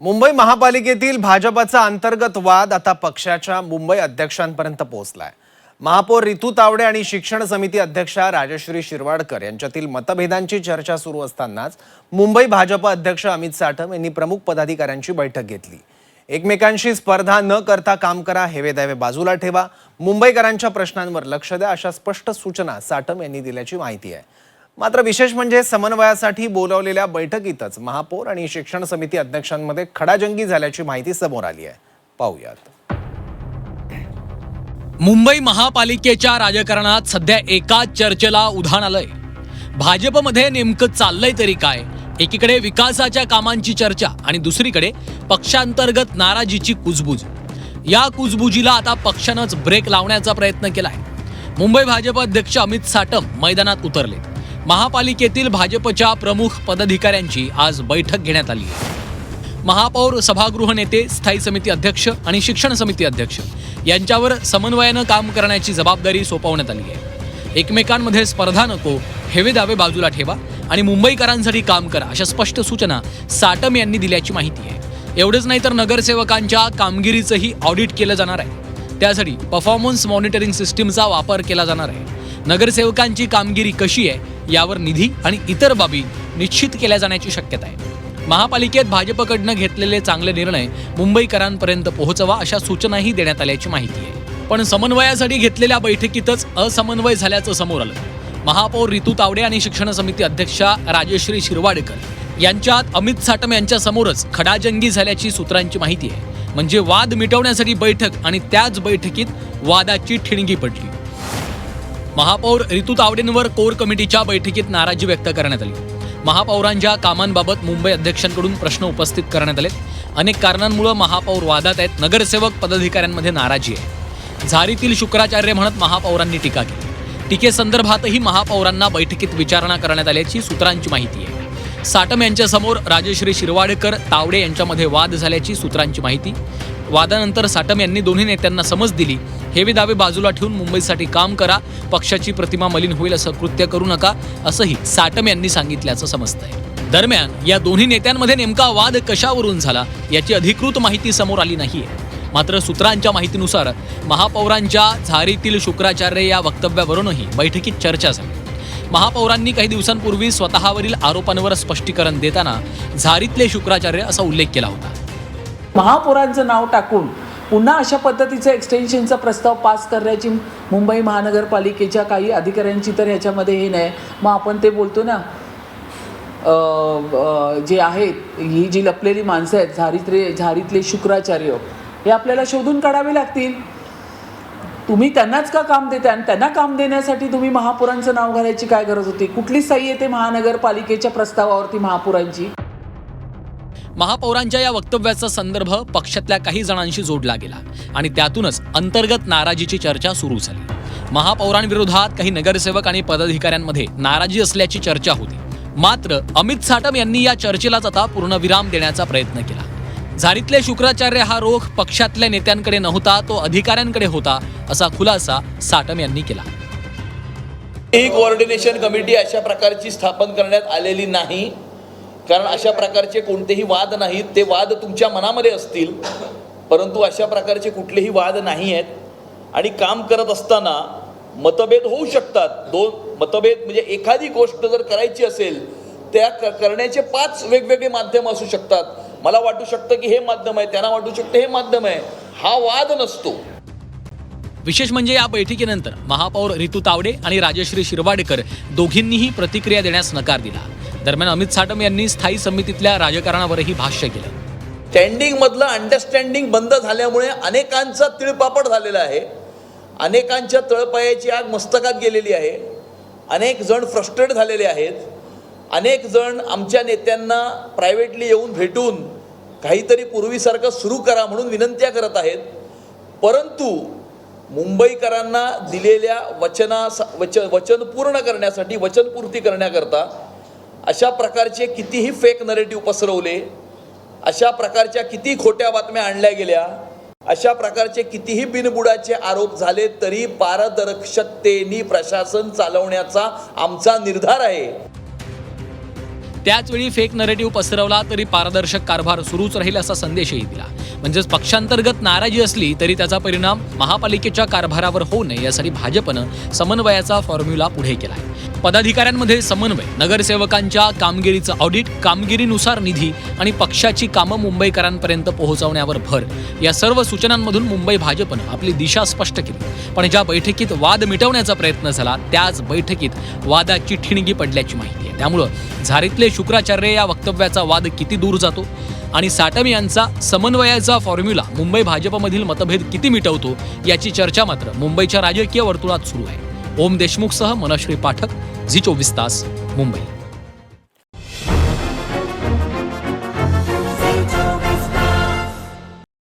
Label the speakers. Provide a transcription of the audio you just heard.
Speaker 1: मुंबई महापालिकेतील भाजपचा अंतर्गत वाद आता पक्षाच्या मुंबई अध्यक्षांपर्यंत पोहोचलाय। महापौर रितू तावडे आणि शिक्षण समिती अध्यक्षा राजश्री शिरवाडकर यांच्यातील मतभेदांची चर्चा सुरू असतानाच मुंबई भाजप अध्यक्ष अमित साटम यांनी प्रमुख पदाधिकाऱ्यांची बैठक घेतली। एकमेकांशी स्पर्धा न करता काम करा, हेवेदावे बाजूला ठेवा, मुंबईकरांच्या प्रश्नांवर लक्ष द्या अशा स्पष्ट सूचना साटम यांनी दिल्याची माहिती आहे। मात्र विशेष म्हणजे समन्वयासाठी बोलावलेल्या बैठकीतच महापौर आणि शिक्षण समिती अध्यक्षांमध्ये खडाजंगी झाल्याची माहिती समोर आली आहे। पाहूयात।
Speaker 2: मुंबई महापालिकेच्या राजकारणात सध्या एकाच चर्चेला उधाण आलंय। भाजपमध्ये नेमकं चाललंय तरी काय? एकीकडे विकासाच्या कामांची चर्चा आणि दुसरीकडे पक्षांतर्गत नाराजीची कुजबूज। या कुजबुजीला आता पक्षानंच ब्रेक लावण्याचा प्रयत्न केलाय। मुंबई भाजप अध्यक्ष अमित साटम मैदानात उतरले। महापालिकेतील भाजपच्या प्रमुख पदाधिकाऱ्यांची आज बैठक घेण्यात आली आहे। महापौर, सभागृह नेते, स्थायी समिती अध्यक्ष आणि शिक्षण समिती अध्यक्ष यांच्यावर समन्वयानं काम करण्याची जबाबदारी सोपवण्यात आली आहे। एकमेकांमध्ये स्पर्धा नको, हेवेदावे बाजूला ठेवा आणि मुंबईकरांसाठी काम करा अशा स्पष्ट सूचना साटम यांनी दिल्याची माहिती आहे। एवढंच नाही तर नगरसेवकांच्या कामगिरीचंही ऑडिट केलं जाणार आहे। त्यासाठी परफॉर्मन्स मॉनिटरिंग सिस्टीमचा वापर केला जाणार आहे। नगरसेवकांची कामगिरी कशी आहे यावर निधी आणि इतर बाबी निश्चित केल्या जाण्याची शक्यता आहे। महापालिकेत भाजपकडनं घेतलेले चांगले निर्णय मुंबईकरांपर्यंत पोहोचवा अशा सूचनाही देण्यात आल्याची माहिती आहे। पण समन्वयासाठी घेतलेल्या बैठकीतच असमन्वय झाल्याचं समोर आलं। महापौर रितू तावडे आणि शिक्षण समिती अध्यक्षा राजश्री शिरवाडकर यांच्यात अमित साटम यांच्या समोरच खडाजंगी झाल्याची सूत्रांची माहिती आहे। म्हणजे वाद मिटवण्यासाठी बैठक आणि त्याच बैठकीत वादाची ठिणगी पडली। महापौर रितू तावडेंवर कोर कमिटीच्या बैठकीत नाराजी व्यक्त करण्यात आली। महापौरांच्या कामांबाबत मुंबई अध्यक्षांकडून प्रश्न उपस्थित करण्यात आले। अनेक कारणांमुळे महापौर वादात आहेत। नगरसेवक पदाधिकाऱ्यांमध्ये नाराजी आहे। झारीतील शुक्राचार्य म्हणत महापौरांनी टीका केली। टीकेसंदर्भातही महापौरांना बैठकीत विचारणा करण्यात आल्याची सूत्रांची माहिती आहे। साटम यांच्यासमोर राजश्री शिरवाडकर, तावडे यांच्यामध्ये वाद झाल्याची सूत्रांची माहिती। वादानंतर साटम यांनी दोन्ही नेत्यांना समज दिली, हेवेदावे बाजूला ठेवून मुंबईसाठी काम करा, पक्षाची प्रतिमा मलिन होईल असं कृत्य करू नका असंही साटम यांनी सांगितल्याचं समजतंय। दरम्यान या दोन्ही नेत्यांमध्ये नेमका वाद कशावरून झाला याची अधिकृत माहिती समोर आली नाहीये। मात्र सूत्रांच्या माहितीनुसार महापौरांच्या झारीतील शुक्राचार्य या वक्तव्यावरूनही बैठकीत चर्चा झाली। महापौरांनी काही दिवसांपूर्वी स्वतःवरील आरोपांवर स्पष्टीकरण देताना झारीतले शुक्राचार्य असा उल्लेख केला होता।
Speaker 3: महापौरांचं नाव टाकून पुन्हा अशा पद्धतीचा एक्सटेन्शनचा प्रस्ताव पास करण्याची मुंबई महानगरपालिकेच्या काही अधिकाऱ्यांची तर ह्याच्यामध्ये हे नाही। मग आपण ते बोलतो ना, जे आहेत ही जी लपलेली माणसं आहेत झारीतले शुक्राचार्य, हे आपल्याला शोधून काढावे लागतील। तुम्ही त्यांनाच का काम देता आणि त्यांना काम देण्यासाठी तुम्ही महापौरांचं नाव घालायची काय गरज होती? कुठली सही येते महानगरपालिकेच्या प्रस्तावावरती महापौरांची?
Speaker 2: महापौरांच्या या वक्तव्याचा संदर्भ पक्षातल्या काही जणांशी जोडला गेला आणि त्यातूनच अंतर्गत नाराजीची चर्चा सुरू झाली। महापौरांविरोधात काही नगरसेवक आणि पदाधिकाऱ्यांमध्ये नाराजी असल्याची चर्चा होती। मात्र अमित साटम यांनी या चर्चेलाच आता पूर्णविराम देण्याचा प्रयत्न केला। झारीतले शुक्राचार्य हा रोख पक्षातल्या नेत्यांकडे नव्हता, तो अधिकाऱ्यांकडे होता असा खुलासा साटम यांनी केला।
Speaker 4: ही कोऑर्डिनेशन कमिटी अशा प्रकारची स्थापन करण्यात आलेली नाही, कारण अशा प्रकारचे कोणतेही वाद नाहीत। ते वाद तुमच्या मनामध्ये असतील, परंतु अशा प्रकारचे कुठलेही वाद नाही आहेत। आणि काम करत असताना मतभेद होऊ शकतात। दोन मतभेद म्हणजे एखादी गोष्ट जर करायची असेल त्या करण्याचे 5 वेगवेगळे माध्यम असू शकतात। मला वाटू शकतं की हे माध्यम आहे, त्यांना वाटू शकतं हे माध्यम आहे, हा वाद नसतो।
Speaker 2: विशेष म्हणजे या बैठकीनंतर महापौर रितू तावडे आणि राजश्री शिरवाडकर दोघींनीही प्रतिक्रिया देण्यास नकार दिला। दरम्यान अमित साटम यांनी स्थायी समितीतल्या राजकारणावरही भाष्य केलं।
Speaker 4: स्टँडिंग मधलं अंडरस्टँडिंग बंद झाल्यामुळे अनेकांचा तिळपापड झालेला आहे। अनेकांच्या तळपायाची आग मस्तकात गेलेली आहे। अनेक जण फ्रस्ट्रेट झालेले आहेत। अनेक जण आमच्या नेत्यांना प्रायव्हेटली येऊन भेटून काहीतरी पूर्वीसारखं सुरू करा म्हणून विनंत्या करत आहेत। परंतु मुंबईकरांना दिलेल्या वचन पूर्ण करण्यासाठी, वचनपूर्ती करण्याकरता अशा प्रकारचे कितीही फेक नरेटिव्ह पसरवले, अशा प्रकारच्या किती खोट्या बातम्या आणल्या गेल्या, अशा प्रकारचे कितीही बिनबुडाचे आरोप झाले तरी पारदर्शकतेने प्रशासन चालवण्याचा आमचा निर्धार आहे।
Speaker 2: त्याचवेळी फेक नरेटिव्ह पसरवला तरी पारदर्शक कारभार सुरूच राहील असा संदेशही दिला. म्हणजेच पक्षांतर्गत नाराजी असली तरी त्याचा परिणाम महापालिकेच्या कारभारावर होऊ नये यासाठी भाजपनं समन्वयाचा फॉर्म्युला पुढे केलाय. पदाधिकाऱ्यांमध्ये समन्वय, नगरसेवकांच्या कामगिरीचं ऑडिट, कामगिरीनुसार निधी आणि पक्षाची कामं मुंबईकरांपर्यंत पोहोचवण्यावर भर, या सर्व सूचनांमधून मुंबई भाजपनं आपली दिशा स्पष्ट केली. पण ज्या बैठकीत वाद मिटवण्याचा प्रयत्न झाला त्याच बैठकीत वादाची ठिणगी पडल्याची माहिती आहे. त्यामुळं झारीतले शुक्राचार्य या वक्तव्याचा वाद किती दूर जातो आणि साटम यांचा समन्वयाचा फॉर्म्युला मुंबई भाजपमधील मतभेद किती मिटवतो याची चर्चा मात्र मुंबईच्या राजकीय वर्तुळात सुरू आहे. ओम देशमुखसह मनश्री पाठक, झी 24 तास, मुंबई.